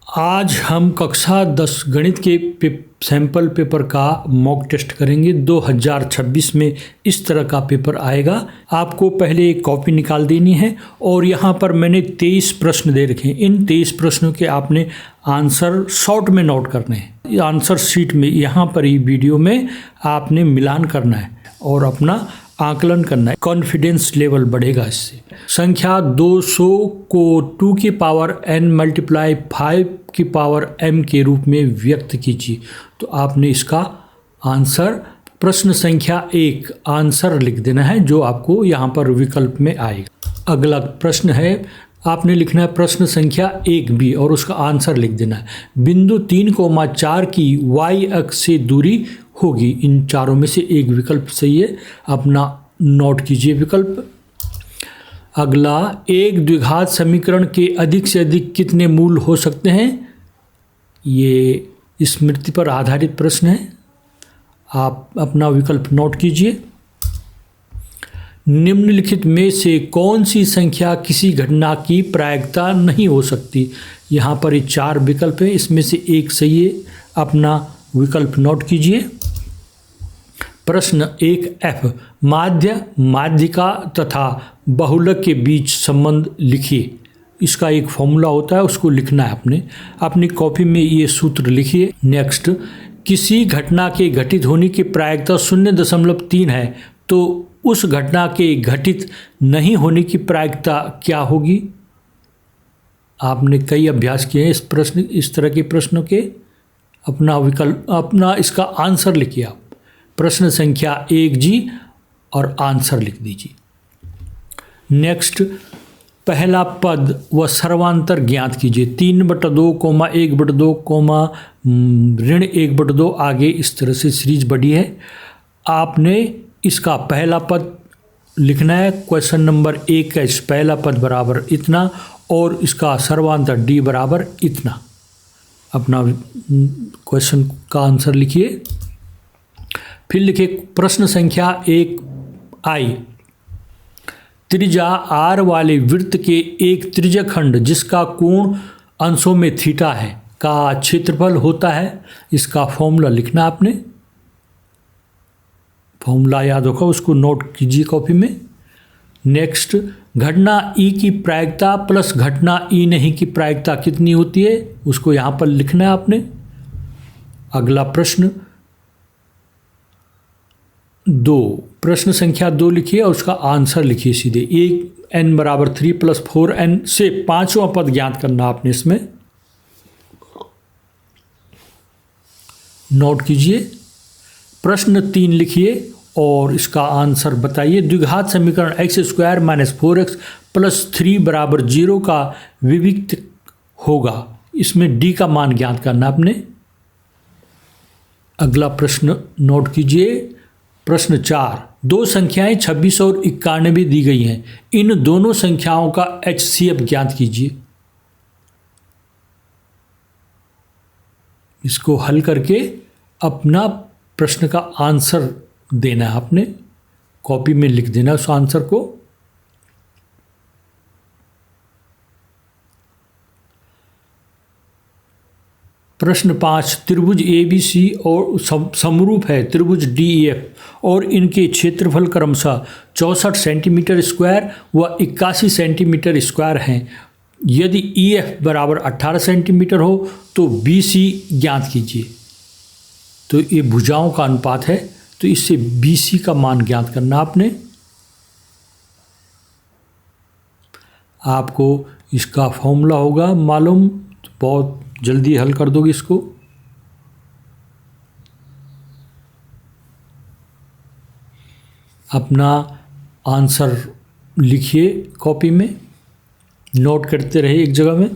आज हम कक्षा 10 गणित के सैंपल पेपर का मॉक टेस्ट करेंगे। 2026 में इस तरह का पेपर आएगा। आपको पहले एक कॉपी निकाल देनी है और यहाँ पर मैंने 23 प्रश्न दे रखे हैं। इन 23 प्रश्नों के आपने आंसर शॉर्ट में नोट करने हैं। आंसर शीट में यहाँ पर ही वीडियो में आपने मिलान करना है और अपना आकलन करना है। कॉन्फिडेंस लेवल बढ़ेगा इससे। संख्या 200 को 2 की पावर n मल्टीप्लाई 5 की पावर m के रूप में व्यक्त कीजिए। तो आपने इसका आंसर प्रश्न संख्या 1 आंसर लिख देना है, जो आपको यहाँ पर विकल्प में आएगा। अगला प्रश्न है, आपने लिखना है प्रश्न संख्या 1b और उसका आंसर लिख देना है। बिंदु 3,4 की y अक्ष से दूरी होगी। इन चारों में से एक विकल्प सही है, अपना नोट कीजिए विकल्प। अगला, एक द्विघात समीकरण के अधिक से अधिक कितने मूल हो सकते हैं? ये स्मृति पर आधारित प्रश्न है, आप अपना विकल्प नोट कीजिए। निम्नलिखित में से कौन सी संख्या किसी घटना की प्रायिकता नहीं हो सकती? यहाँ पर ये 4 विकल्प हैं, इसमें से एक सही है, अपना विकल्प नोट कीजिए। प्रश्न 1F, माध्य, माध्यिका तथा बहुलक के बीच संबंध लिखिए। इसका एक फॉर्मूला होता है, उसको लिखना है आपने। अपनी कॉपी में ये सूत्र लिखिए। नेक्स्ट, किसी घटना के घटित होने की प्रायिकता 0.3 है, तो उस घटना के घटित नहीं होने की प्रायिकता क्या होगी? आपने कई अभ्यास किए हैं इस तरह के प्रश्नों के। अपना विकल्प, अपना इसका आंसर लिखिए आप। प्रश्न संख्या 1G और आंसर लिख दीजिए। नेक्स्ट, पहला पद व सर्वांतर ज्ञात कीजिए। 3/2, 1/2, ऋण 1/2, आगे इस तरह से सीरीज बढ़ी है। आपने इसका पहला पद लिखना है। क्वेश्चन नंबर 1 का पहला पद बराबर इतना और इसका सर्वांतर d बराबर इतना। अपना क्वेश्चन का आंसर लिखिए। फिर लिखिए प्रश्न संख्या 1I, त्रिज्या r वाले वृत्त के एक त्रिज्यखंड जिसका कोण अंशों में थीटा है का क्षेत्रफल होता है। इसका फॉर्मूला लिखना आपने। फॉर्मूला याद होगा, उसको नोट कीजिए कॉपी में। नेक्स्ट, घटना E की प्रायिकता प्लस घटना E नहीं की प्रायिकता कितनी होती है, उसको यहाँ पर लिखना है आपने। अगला प्रश्न 2, प्रश्न संख्या 2 लिखिए और उसका आंसर लिखिए सीधे। n बराबर 3 + 4n से 5वां पद ज्ञात करना आपने इसमें। नोट कीजिए। प्रश्न 3 लिखिए और इसका आंसर बताइए। द्विघात समीकरण x² - 4x + 3 बराबर 0 का विविक्त होगा। इसमें d का मान ज्ञात करना आपने। अगला प्रश्न नोट कीजिए। प्रश्न 4, दो संख्याएं 26 और 91 दी गई हैं। इन दोनों संख्याओं का HCF ज्ञात कीजिए। इसको हल करके अपना प्रश्न का आंसर देना है आपने। कॉपी में लिख देना उस आंसर को। प्रश्न 5, त्रिभुज ABC और समरूप है त्रिभुज DEF और इनके क्षेत्रफल क्रमशः 64 सेंटीमीटर स्क्वायर व 81 सेंटीमीटर स्क्वायर हैं। यदि EF बराबर 18 सेंटीमीटर हो तो BC ज्ञात कीजिए। तो ये भुजाओं का अनुपात है, तो इससे BC का मान ज्ञात करना आपने। आपको इसका फॉर्मूला होगा मालूम, तो बहुत जल्दी हल कर दोगे इसको। अपना आंसर लिखिए कॉपी में, नोट करते रहे एक जगह में।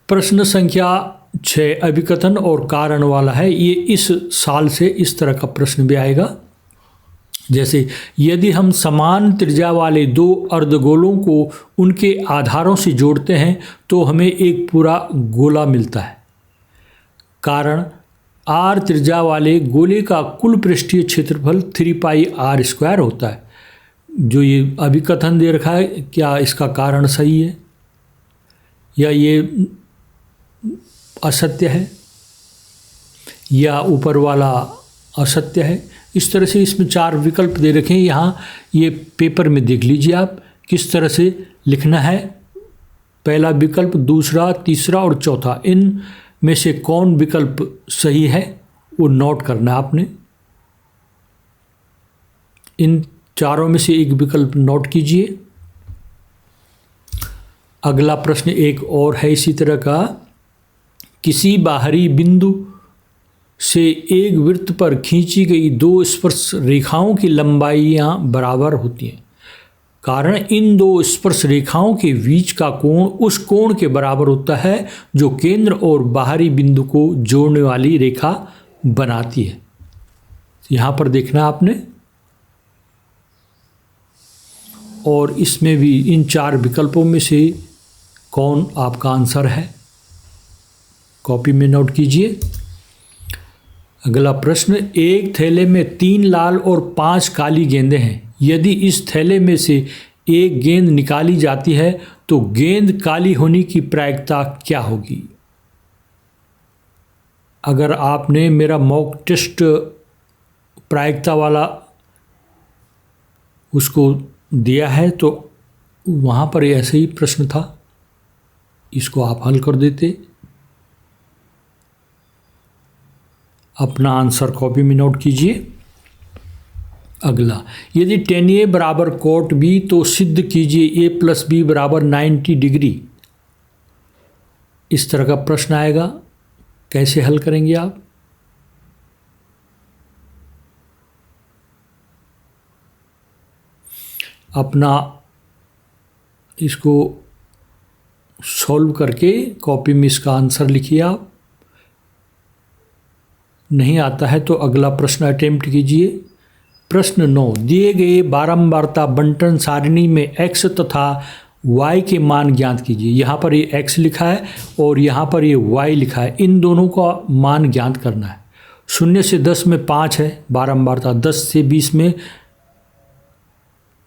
प्रश्न संख्या 6 अभिकथन और कारण वाला है। ये इस साल से इस तरह का प्रश्न भी आएगा। जैसे, यदि हम समान त्रिज्या वाले 2 अर्धगोलों को उनके आधारों से जोड़ते हैं तो हमें एक पूरा गोला मिलता है। कारण, r त्रिज्या वाले गोले का कुल पृष्ठीय क्षेत्रफल 3πr² होता है। जो ये अभिकथन दे रखा है, क्या इसका कारण सही है? या ये असत्य है या ऊपर वाला असत्य है। इस तरह से इसमें 4 विकल्प दे रखे हैं। यहाँ ये पेपर में देख लीजिए आप किस तरह से लिखना है। पहला विकल्प, दूसरा, तीसरा और चौथा, इन में से कौन विकल्प सही है वो नोट करना है आपने। इन चारों में से एक विकल्प नोट कीजिए। अगला प्रश्न एक और है इसी तरह का। किसी बाहरी बिंदु से एक वृत्त पर खींची गई 2 स्पर्श रेखाओं की लंबाइयां बराबर होती हैं, कारण इन 2 स्पर्श रेखाओं के बीच का कोण उस कोण के बराबर होता है जो केंद्र और बाहरी बिंदु को जोड़ने वाली रेखा बनाती है। यहाँ पर देखना आपने, और इसमें भी इन 4 विकल्पों में से कौन आपका आंसर है, कॉपी में नोट कीजिए। अगला प्रश्न, एक थैले में 3 लाल और 5 काली गेंदें हैं। यदि इस थैले में से एक गेंद निकाली जाती है तो गेंद काली होने की प्रायिकता क्या होगी। अगर आपने मेरा मॉक टेस्ट प्रायिकता वाला उसको दिया है तो वहाँ पर ऐसे ही प्रश्न था, इसको आप हल कर देते। अपना आंसर कॉपी में नोट कीजिए। अगला, यदि tan A बराबर cot B तो सिद्ध कीजिए A + B बराबर 90 डिग्री। इस तरह का प्रश्न आएगा, कैसे हल करेंगे आप। अपना इसको सॉल्व करके कॉपी में इसका आंसर लिखिए आप। नहीं आता है तो अगला प्रश्न अटेम्प्ट कीजिए। प्रश्न 9, दिए गए बारंबारता बंटन सारणी में x तथा y के मान ज्ञात कीजिए। यहाँ पर ये x लिखा है और यहाँ पर ये y लिखा है, इन दोनों का मान ज्ञात करना है। 0 से 10 में 5 है बारंबारता, 10 से 20 में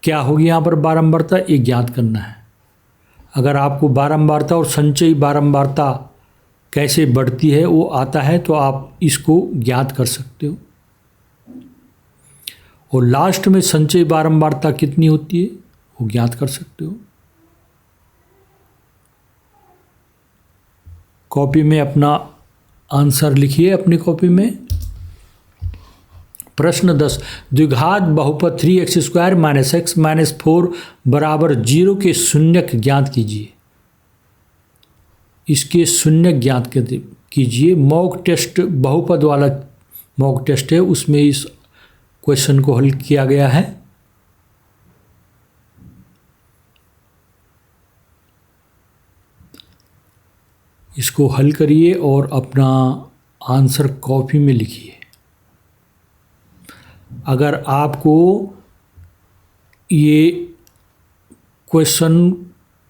क्या होगी यहाँ पर बारंबारता, ये ज्ञात करना है। अगर आपको बारंबारता और संचयी बारंबारता कैसे बढ़ती है वो आता है तो आप इसको ज्ञात कर सकते हो। और लास्ट में संचयी बारंबारता कितनी होती है वो ज्ञात कर सकते हो। कॉपी में अपना आंसर लिखिए अपनी कॉपी में। प्रश्न 10, द्विघात बहुपद 3x² - x - 4 बराबर 0 के शून्यक ज्ञात कीजिए। इसके शून्य ज्ञात कीजिए। मॉक टेस्ट बहुपद वाला मॉक टेस्ट है, उसमें इस क्वेश्चन को हल किया गया है। इसको हल करिए और अपना आंसर कॉपी में लिखिए। अगर आपको ये क्वेश्चन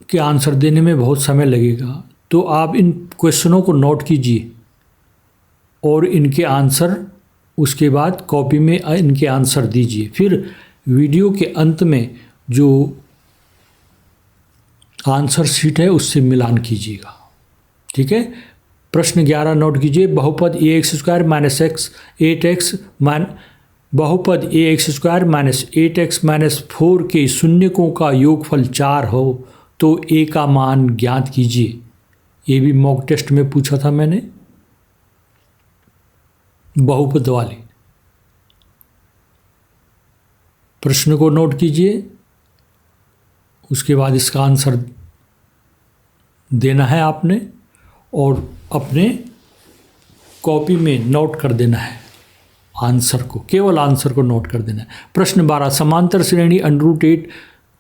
के आंसर देने में बहुत समय लगेगा तो आप इन क्वेश्चनों को नोट कीजिए और इनके आंसर उसके बाद कॉपी में इनके आंसर दीजिए। फिर वीडियो के अंत में जो आंसर शीट है उससे मिलान कीजिएगा, ठीक है। प्रश्न 11 नोट कीजिए। बहुपद ax² - x 8x बहुपद ax² - 8x - 4 के शून्यकों का योगफल 4 हो तो a का मान ज्ञात कीजिए। ये भी मॉक टेस्ट में पूछा था मैंने, बहुपद वाले। प्रश्न को नोट कीजिए, उसके बाद इसका आंसर देना है आपने और अपने कॉपी में नोट कर देना है आंसर को, केवल आंसर को नोट कर देना है। प्रश्न 12, समांतर श्रेणी √8,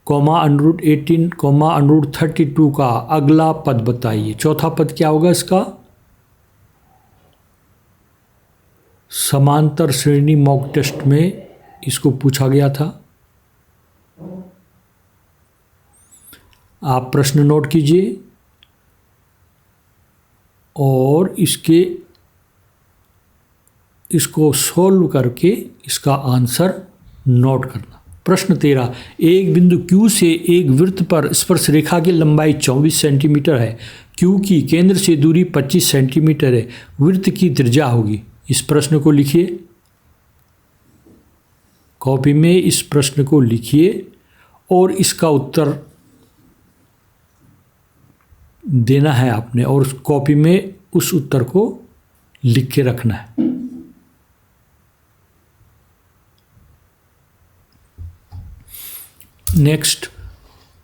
√18, √32 का अगला पद बताइए। चौथा पद क्या होगा इसका। समांतर श्रेणी मॉक टेस्ट में इसको पूछा गया था। आप प्रश्न नोट कीजिए और इसको सॉल्व करके इसका आंसर नोट करना। प्रश्न 13, एक बिंदु Q से एक वृत्त पर स्पर्श रेखा की लंबाई 24 सेंटीमीटर है। Q की केंद्र से दूरी 25 सेंटीमीटर है। वृत्त की त्रिज्या होगी। इस प्रश्न को लिखिए, कॉपी में इस प्रश्न को लिखिए और इसका उत्तर देना है आपने, और उस कॉपी में उस उत्तर को लिख के रखना है। नेक्स्ट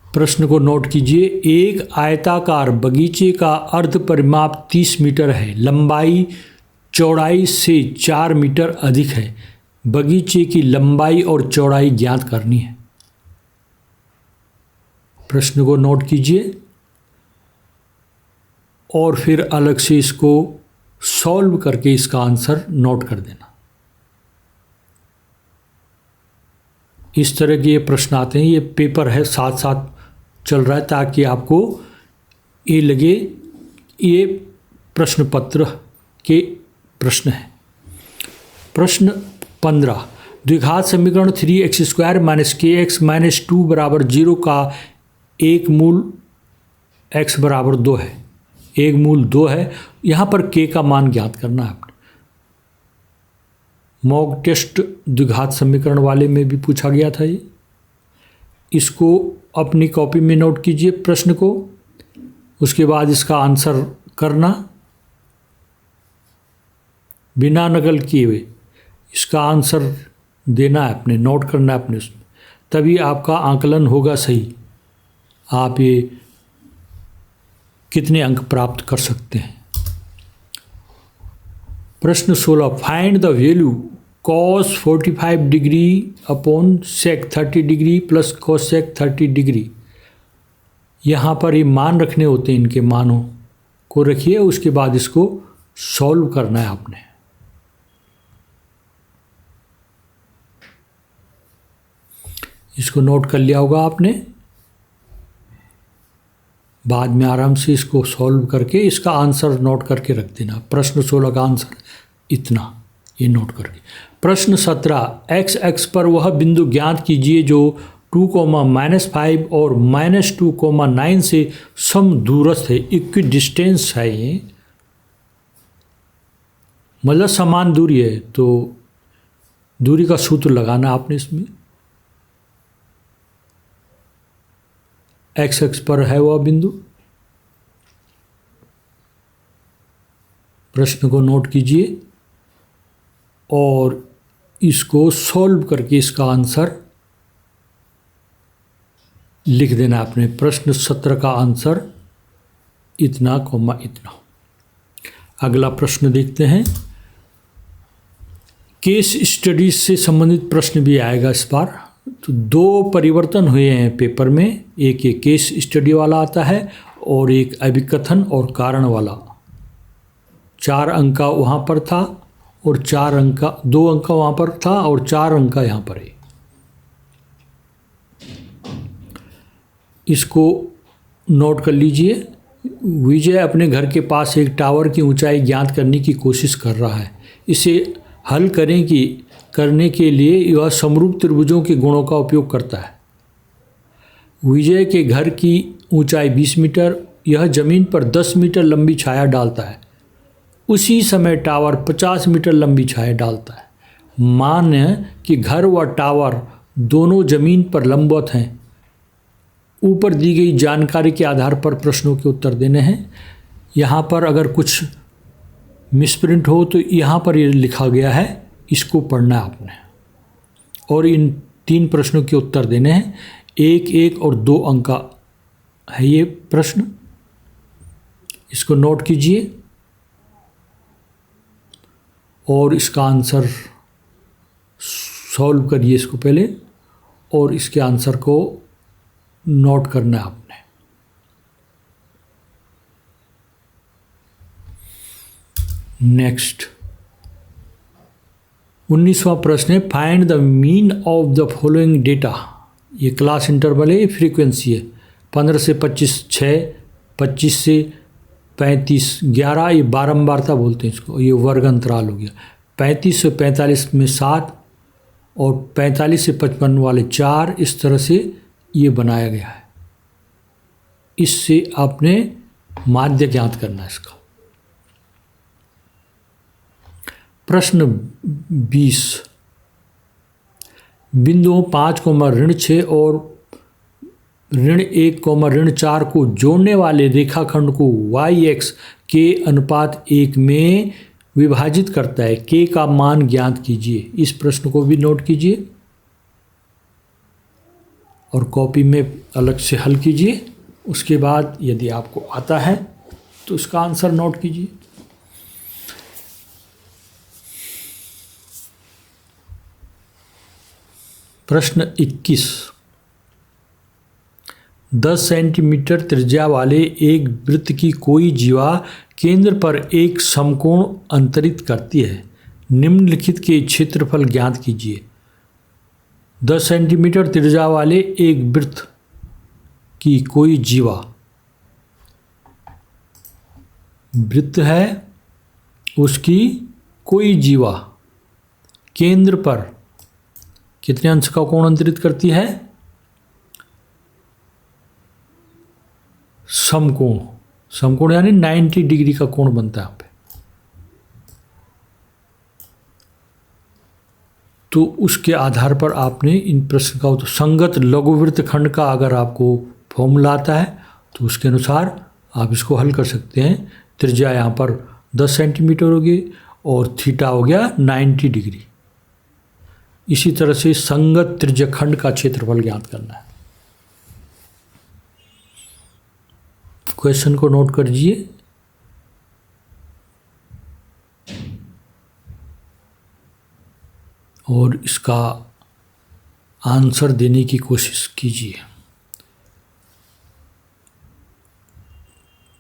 प्रश्न को नोट कीजिए। एक आयताकार बगीचे का अर्ध परिमाप 30 मीटर है। लंबाई चौड़ाई से 4 मीटर अधिक है। बगीचे की लंबाई और चौड़ाई ज्ञात करनी है। प्रश्न को नोट कीजिए और फिर अलग से इसको सॉल्व करके इसका आंसर नोट कर देना। इस तरह के ये प्रश्न आते हैं। ये पेपर है, साथ साथ चल रहा है ताकि आपको ये लगे ये प्रश्न पत्र के प्रश्न है। प्रश्न 15, द्विघात समीकरण 3x² - kx - 2 = 0 का एक मूल x = 2 है। एक मूल 2 है। यहाँ पर k का मान ज्ञात करना है आपने। मॉक टेस्ट द्विघात समीकरण वाले में भी पूछा गया था ये। इसको अपनी कॉपी में नोट कीजिए प्रश्न को, उसके बाद इसका आंसर करना बिना नकल किए हुए। इसका आंसर देना है अपने, नोट करना है अपने उसमें, तभी आपका आकलन होगा सही। आप ये कितने अंक प्राप्त कर सकते हैं। प्रश्न 16, find the value cos 45 degree upon sec 30 degree plus cosec 30 degree. यहाँ पर ये मान रखने होते हैं, इनके मानों को रखिए, उसके बाद इसको सॉल्व करना है आपने। इसको नोट कर लिया होगा आपने। बाद में आराम से इसको सॉल्व करके इसका आंसर नोट करके रख देना। प्रश्न 16 का आंसर इतना, ये नोट करके। प्रश्न 17, x अक्ष पर वह बिंदु ज्ञात कीजिए जो 2, -5 और -2, 9 से समदूरस्थ है। इक्वी डिस्टेंस है ये, मतलब समान दूरी है। तो दूरी का सूत्र लगाना आपने इसमें। x अक्ष पर है वह बिंदु। प्रश्न को नोट कीजिए और इसको सॉल्व करके इसका आंसर लिख देना आपने। प्रश्न 17 का आंसर इतना, इतना। अगला प्रश्न देखते हैं। केस स्टडीज से संबंधित प्रश्न भी आएगा इस बार। तो 2 परिवर्तन हुए हैं पेपर में। एक ये केस स्टडी वाला आता है और एक अभिकथन और कारण वाला। 4 अंक का वहाँ पर था और 4 अंक का, 2 अंक का वहाँ पर था और 4 अंक का यहाँ पर है। इसको नोट कर लीजिए। विजय अपने घर के पास एक टावर की ऊंचाई ज्ञात करने की कोशिश कर रहा है। इसे हल करने के लिए यह समरूप त्रिभुजों के गुणों का उपयोग करता है। विजय के घर की ऊंचाई 20 मीटर, यह जमीन पर 10 मीटर लंबी छाया डालता है। उसी समय टावर 50 मीटर लंबी छाया डालता है। मान कि घर व टावर दोनों जमीन पर लंबवत हैं। ऊपर दी गई जानकारी के आधार पर प्रश्नों के उत्तर देने हैं। यहाँ पर अगर कुछ मिसप्रिंट हो तो यहाँ पर ये लिखा गया है, इसको पढ़ना है आपने और इन 3 प्रश्नों के उत्तर देने हैं। 1, 1 और 2 अंक का है ये प्रश्न। इसको नोट कीजिए और इसका आंसर सॉल्व करिए इसको पहले, और इसके आंसर को नोट करना है आपने। नेक्स्ट 19वां प्रश्न है, find the mean of the following data. ये क्लास इंटरवल है, ये फ्रीक्वेंसी है। 15 से 25 6, 25 से 35 11, ये बारंबारता बोलते हैं इसको। ये वर्ग अंतराल हो गया। 35 से 45 में 7 और 45 से 55 वाले 4, इस तरह से ये बनाया गया है। इससे आपने माध्य ज्ञात करना है इसका। प्रश्न 20, बिंदुओं 5, ऋण 6 और ऋण 1, ऋण 4 को जोड़ने वाले रेखाखंड को y(x) के अनुपात 1 में विभाजित करता है। k का मान ज्ञात कीजिए। इस प्रश्न को भी नोट कीजिए और कॉपी में अलग से हल कीजिए। उसके बाद यदि आपको आता है तो इसका आंसर नोट कीजिए। प्रश्न 21, 10 सेंटीमीटर त्रिज्या वाले एक वृत्त की कोई जीवा केंद्र पर एक समकोण अंतरित करती है। निम्नलिखित के क्षेत्रफल ज्ञात कीजिए। 10 सेंटीमीटर त्रिज्या वाले एक वृत्त की कोई जीवा, वृत्त है, उसकी कोई जीवा केंद्र पर कितने अंश का कोण अंतरित करती है? समकोण। समकोण यानी 90 डिग्री का कोण बनता है यहाँ पे। तो उसके आधार पर आपने इन प्रश्न का उत्तर, संगत लघुवृत्त खंड का अगर आपको फॉर्मूला आता है तो उसके अनुसार आप इसको हल कर सकते हैं। त्रिज्या यहाँ पर 10 सेंटीमीटर होगी और थीटा हो गया 90 डिग्री। इसी तरह से संगत त्रिज्या खंड का क्षेत्रफल ज्ञात करना है। क्वेश्चन को नोट करिए। और इसका आंसर देने की कोशिश कीजिए।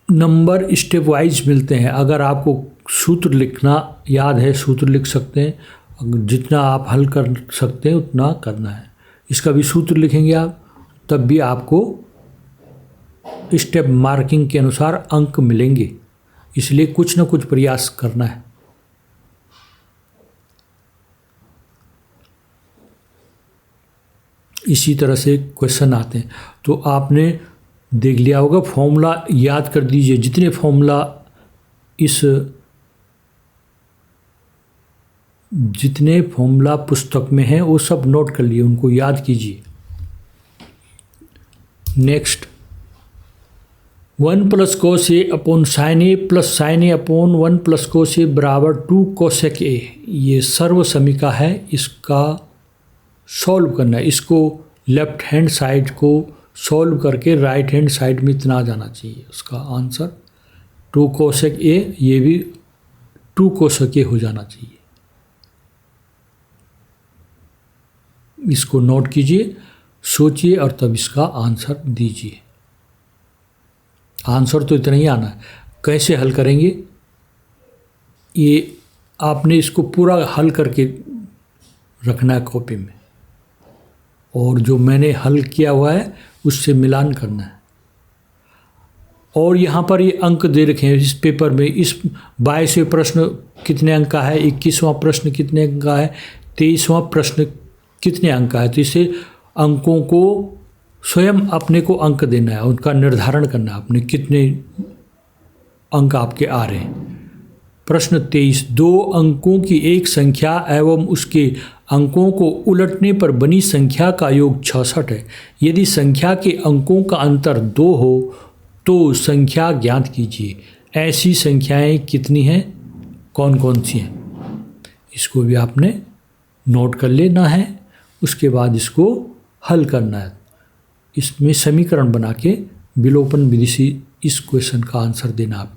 नंबर स्टेप वाइज मिलते हैं। अगर आपको सूत्र लिखना याद है, सूत्र लिख सकते हैं। जितना आप हल कर सकते हैं उतना करना है। इसका भी सूत्र लिखेंगे आप, तब भी आपको स्टेप मार्किंग के अनुसार अंक मिलेंगे। इसलिए कुछ न कुछ प्रयास करना है। इसी तरह से क्वेश्चन आते हैं। तो आपने देख लिया होगा, फॉर्मूला याद कर दीजिए। जितने फॉर्मूला जितने फॉर्मूला पुस्तक में हैं वो सब नोट कर लिए, उनको याद कीजिए। Next, 1 + cos A upon sin A plus sin A upon 1 + cos A बराबर 2 cosec A। ये सर्व समीका है, इसका सॉल्व करना है। इसको लेफ्ट हैंड साइड को सॉल्व करके राइट हैंड साइड में इतना आ जाना चाहिए। उसका आंसर 2 cosec A, ये भी 2 cosec A हो जाना चाहिए। इसको नोट कीजिए, सोचिए और तब इसका आंसर दीजिए। आंसर तो इतना ही आना है। कैसे हल करेंगे ये आपने इसको पूरा हल करके रखना है कॉपी में, और जो मैंने हल किया हुआ है उससे मिलान करना है। और यहाँ पर ये अंक दे रखे हैं इस पेपर में। इस 22वें प्रश्न कितने अंक का है, 21वां प्रश्न कितने अंक का है, 23वां प्रश्न कितने अंक का है। तो इसे अंकों को स्वयं अपने को अंक देना है, उनका निर्धारण करना है अपने कितने अंक आपके आ रहे हैं। प्रश्न 23, 2 अंकों की एक संख्या एवं उसके अंकों को उलटने पर बनी संख्या का योग 66 है। यदि संख्या के अंकों का अंतर 2 हो तो संख्या ज्ञात कीजिए। ऐसी संख्याएं कितनी हैं, कौन कौन सी हैं, इसको भी आपने नोट कर लेना है। उसके बाद इसको हल करना है। इसमें समीकरण बना के विलोपन विधि से इस क्वेश्चन का आंसर देना।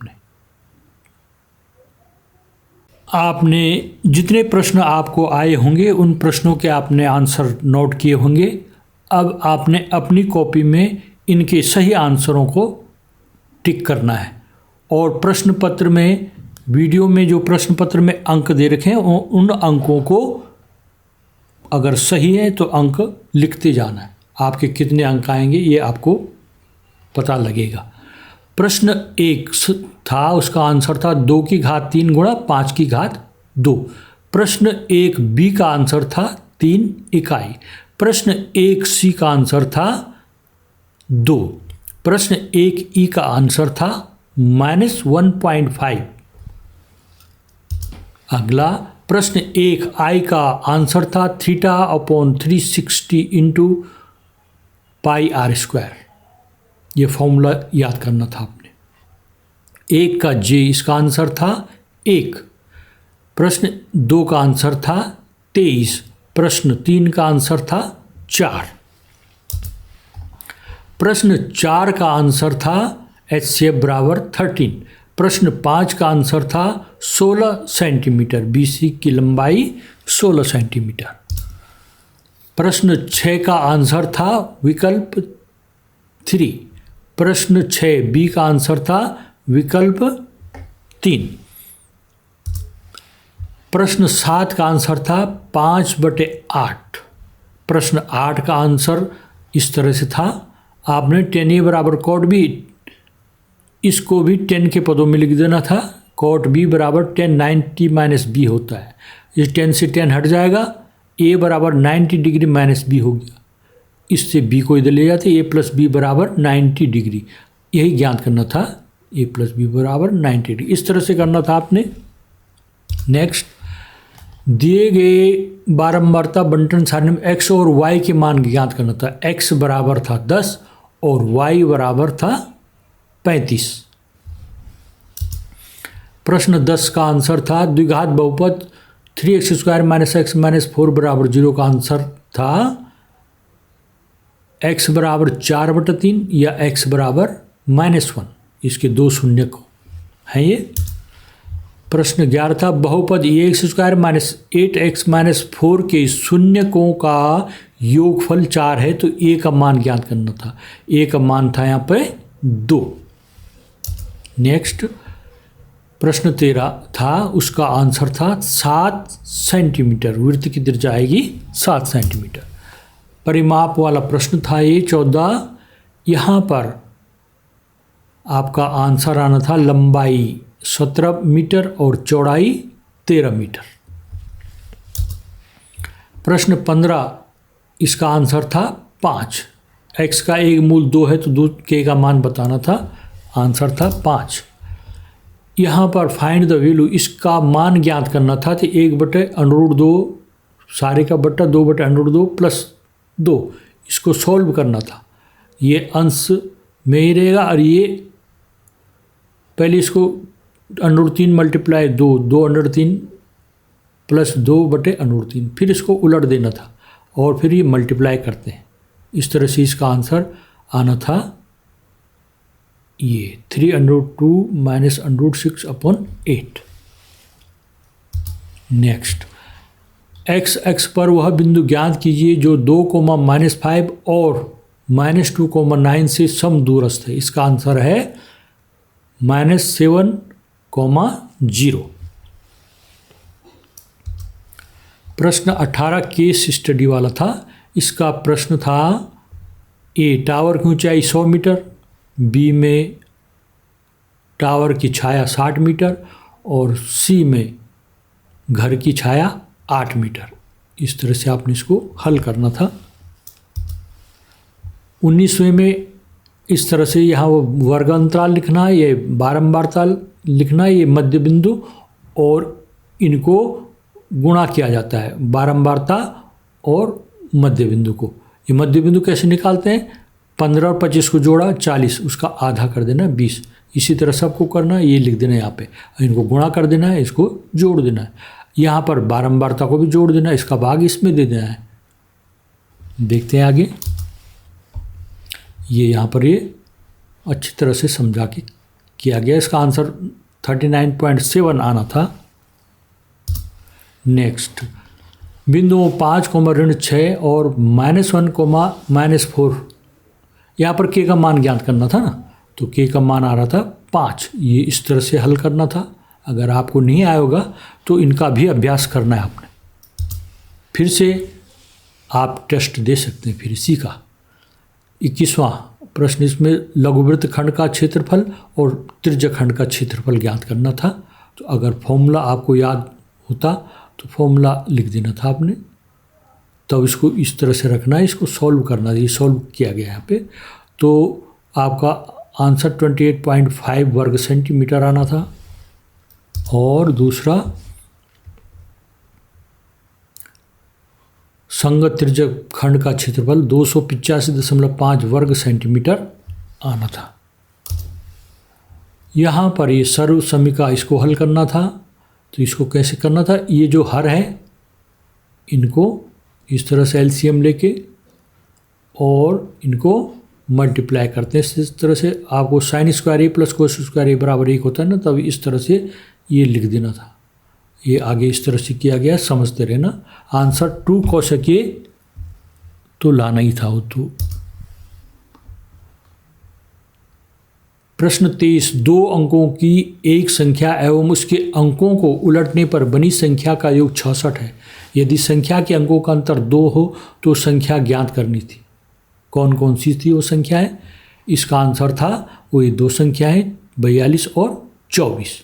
आपने जितने प्रश्न आपको आए होंगे उन प्रश्नों के आपने आंसर नोट किए होंगे। अब आपने अपनी कॉपी में इनके सही आंसरों को टिक करना है। और प्रश्न पत्र में, वीडियो में जो प्रश्न पत्र में अंक दे रखे हैं उन अंकों को अगर सही है तो अंक लिखते जाना है। आपके कितने अंक आएंगे ये आपको पता लगेगा। प्रश्न 1 था, उसका आंसर था 2 की घात 3 गुणा 5 की घात 2। प्रश्न 1 बी का आंसर था 3 इकाई। प्रश्न 1C का आंसर था 2। प्रश्न 1E का आंसर था -1.5। अगला प्रश्न 1I का आंसर था θ/360 इंटू πr²। ये फॉर्मूला याद करना था आपने। 1 का J इसका आंसर था 1। प्रश्न 2 का आंसर था 23। प्रश्न 3 का आंसर था 4। प्रश्न 4 का आंसर था HCF बराबर 13। प्रश्न 5 का आंसर था 16 सेंटीमीटर। BC की लंबाई 16 सेंटीमीटर। प्रश्न 6 का आंसर था विकल्प 3। प्रश्न 6B का आंसर था विकल्प 3। प्रश्न 7 का आंसर था 5/8। प्रश्न 8 का आंसर इस तरह से था, आपने 10A बराबर cot B, इसको भी 10 के पदों में लिख देना था। cot B बराबर 10 90 - B होता है। इस 10 से 10 हट जाएगा, A बराबर 90 डिग्री -B हो गया। इससे B को इधर ले जाते, A + B बराबर 90 डिग्री। यही ज्ञात करना था, A + B बराबर 90 डिग्री। इस तरह से करना था आपने। नेक्स्ट, दिए गए बारंबारता बंटन सारणी में x और y के मान ज्ञात करना था। x बराबर था 10 और y बराबर था 35। प्रश्न 10 का आंसर था द्विघात बहुपद 3x² - x - 4 बराबर 0 का आंसर था x बराबर 4/3 या x बराबर -1। इसके 2 शून्य को है ये। प्रश्न 11 था बहुपद ax² - 8x - 4 के शून्यकों का योगफल 4 है, तो a का मान ज्ञात करना था। a का मान था यहाँ पे 2। नेक्स्ट, प्रश्न 13 था, उसका आंसर था 7 सेंटीमीटर। वृत्त की त्रिज्या आएगी 7 सेंटीमीटर। परिमाप वाला प्रश्न था ये 14। यहाँ पर आपका आंसर आना था लंबाई 17 मीटर और चौड़ाई 13 मीटर। प्रश्न 15, इसका आंसर था 5। x का एक मूल 2 है तो 2 k का मान बताना था। आंसर था 5। यहाँ पर फाइंड द वैल्यू, इसका मान ज्ञात करना था। तो 1/√2 सारे का बट्टा 2/√2 + 2, इसको सॉल्व करना था। ये अंश में ही रहेगा और ये पहले इसको √3 × 2, 2√3 + 2/√3, फिर इसको उलट देना था और फिर ये मल्टीप्लाई करते हैं। इस तरह से इसका आंसर आना था ये 3√2 - √6/8। नेक्स्ट, x पर वह बिंदु ज्ञात कीजिए जो 2, -5 और -2,9 से समदूरस्थ है। इसका आंसर है -7,0। प्रश्न 18 केस स्टडी वाला था। इसका प्रश्न था A टावर की ऊंचाई 100 मीटर, B में टावर की छाया 60 मीटर और C में घर की छाया 8 मीटर। इस तरह से आपने इसको हल करना था। 19वें में इस तरह से यहाँ वो वर्ग अंतराल लिखना है, ये बारंबारता लिखना है, ये मध्य बिंदु, और इनको गुणा किया जाता है, बारंबारता और मध्य बिंदु को। ये मध्य बिंदु कैसे निकालते हैं? 15 और 25 को जोड़ा 40, उसका आधा कर देना 20। इसी तरह सबको करना है, ये लिख देना है यहाँ पे, इनको गुणा कर देना है, इसको जोड़ देना है। यहाँ पर बारंबारता को भी जोड़ देना है, इसका भाग इसमें दे देना है। देखते हैं आगे। ये यहाँ पर ये अच्छी तरह से समझा के किया गया। इसका आंसर 39.7 आना था। नेक्स्ट, बिंदुओं 5, -6 और -1, -4, यहाँ पर k का मान ज्ञात करना था ना, तो k का मान आ रहा था 5। ये इस तरह से हल करना था। अगर आपको नहीं आया होगा तो इनका भी अभ्यास करना है आपने। फिर से आप टेस्ट दे सकते हैं। फिर इसी का 21वां प्रश्न, इसमें लघुवृत्त खंड का क्षेत्रफल और त्रिज्या खंड का क्षेत्रफल ज्ञात करना था। तो अगर फॉर्मूला आपको याद होता तो फॉर्मूला लिख देना था आपने। तब इसको इस तरह से रखना है, इसको सॉल्व करना है। ये सॉल्व किया गया यहाँ पे, तो आपका आंसर 28.5 वर्ग सेंटीमीटर आना था। और दूसरा संगत त्रिज्यक खंड का क्षेत्रफल 285.5 वर्ग सेंटीमीटर आना था। यहाँ पर ये सर्व समीकरण इसको हल करना था, तो इसको कैसे करना था, ये जो हर है इनको इस तरह से एलसीएम लेके और इनको मल्टीप्लाई करते हैं। इस तरह से आपको साइन स्क्वायर ए प्लस कोस स्क्वायर ए बराबर 1 होता है ना, तब इस तरह से ये लिख देना था। ये आगे इस तरह से किया गया, समझते रहना। आंसर 2 कोसेक ए तो लाना ही था वो तो। प्रश्न 23, 2 अंकों की एक संख्या एवं उसके अंकों को उलटने पर बनी संख्या का योग 66 है। यदि संख्या के अंकों का अंतर 2 हो तो संख्या ज्ञात करनी थी। कौन कौन सी थी वो संख्याएं? इसका आंसर था वो ये 2 संख्याएं 42 और 24।